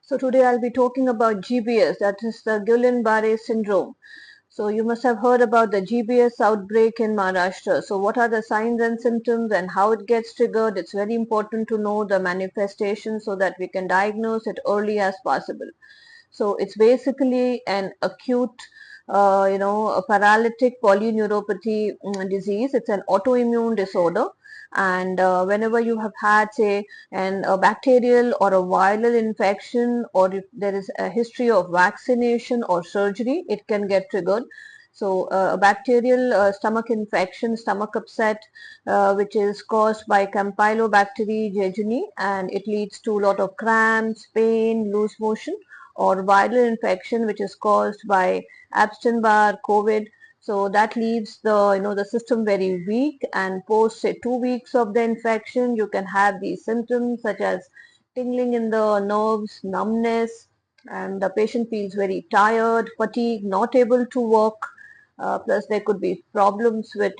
So today I'll be talking about GBS, that is the Guillain-Barré syndrome. So you must have heard about the GBS outbreak in Maharashtra. So what are the signs and symptoms and how it gets triggered? It's very important to know the manifestation so that we can diagnose it early as possible. So it's basically an acute, a paralytic polyneuropathy disease. It's an autoimmune disorder. And whenever you have had, say, a bacterial or a viral infection, or if there is a history of vaccination or surgery, it can get triggered. So a bacterial stomach infection, stomach upset, which is caused by Campylobacter jejuni, and it leads to a lot of cramps, pain, loose motion, or viral infection which is caused by Epstein-Barr, COVID. So that leaves the system very weak, and post say 2 weeks of the infection, you can have these symptoms such as tingling in the nerves, numbness, and the patient feels very tired, fatigued, not able to walk. Plus, there could be problems with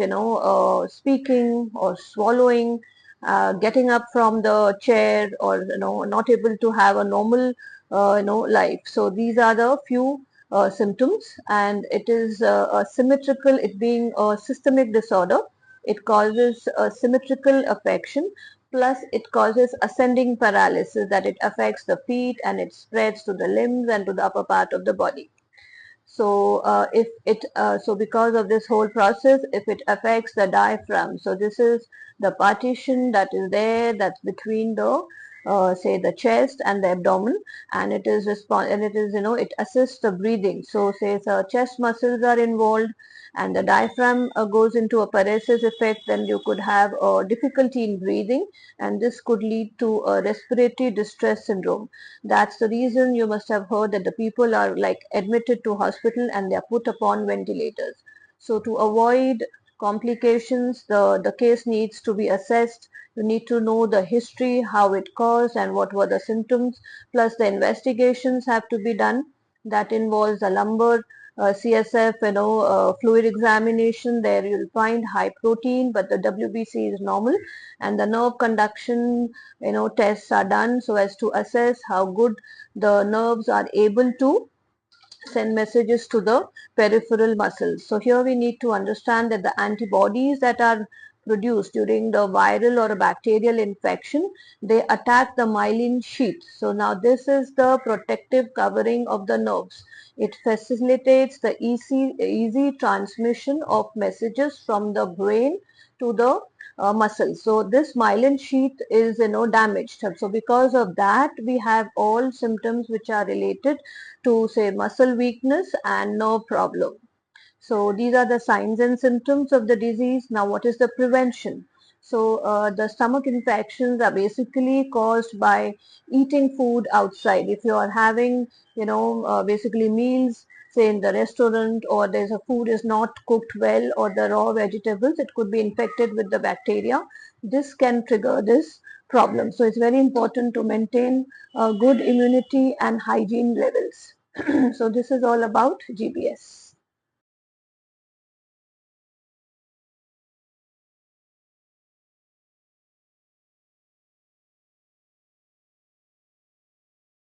speaking or swallowing, getting up from the chair, or not able to have a normal life. So these are the few symptoms, and it is a symmetrical. It being a systemic disorder, it causes a symmetrical affection. Plus, it causes ascending paralysis, that it affects the feet and it spreads to the limbs and to the upper part of the body. So if it so because of this whole process, if it affects the diaphragm, so this is the partition that is there, that's between the say the chest and the abdomen, and it is and it is it assists the breathing. So say the chest muscles are involved and the diaphragm goes into a paresis effect, then you could have difficulty in breathing, and this could lead to a respiratory distress syndrome. That's the reason you must have heard that the people are like admitted to hospital and they are put upon ventilators. So to avoid complications, the case needs to be assessed. You need to know the history, how it caused and what were the symptoms, plus the investigations have to be done. That involves a lumbar CSF, fluid examination. There you'll find high protein, but the WBC is normal, and the nerve conduction, tests are done so as to assess how good the nerves are able to send messages to the peripheral muscles. So here we need to understand that the antibodies that are produced during the viral or a bacterial infection, they attack the myelin sheath. So now this is the protective covering of the nerves. It facilitates the easy transmission of messages from the brain to the muscles. So this myelin sheath is damaged. So because of that, we have all symptoms which are related to say muscle weakness and nerve problem. So these are the signs and symptoms of the disease. Now what is the prevention? So the stomach infections are basically caused by eating food outside. If you are having basically meals say in the restaurant, or there's a food is not cooked well, or the raw vegetables, it could be infected with the bacteria. This can trigger this problem. So it's very important to maintain good immunity and hygiene levels. So this is all about GBS.